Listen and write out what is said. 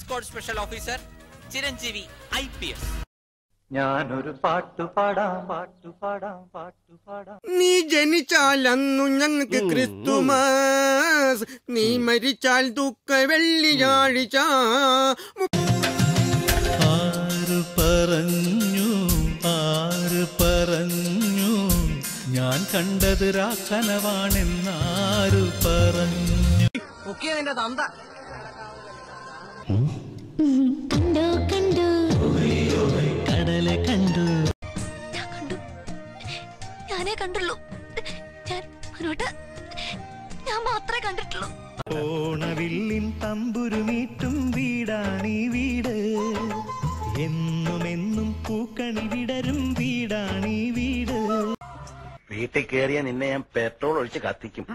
Squad special officer Chiranjeevi IPS. ഞാനൊരു പാട്ടുപാടാം. നീ ജനിച്ചാൽ അന്നു ഞങ്ങൾക്ക് ക്രിസ്തുമസ്, നീ മരിച്ചാൽ ദുഃഖ വെള്ളിയാഴ്ച. ആര് പറഞ്ഞു ഞാൻ കണ്ടത് രാക്കനവാണെന്നാരു പറഞ്ഞു. കണ്ടു കടലെ കണ്ടു, ഞാനേ കണ്ടുള്ളൂ. ഞാൻ മാത്രമേ കണ്ടിട്ടുള്ളൂ. ഓണവില്ലിൻ തമ്പുരുമീട്ടും വീടാണീ വീട്, എന്നും പൂക്കണി വിടരും വീടാണീ വീട്. വീട്ടിൽ കയറിയ നിന്നെ ഞാൻ പെട്രോൾ ഒഴിച്ച് കത്തിക്കും.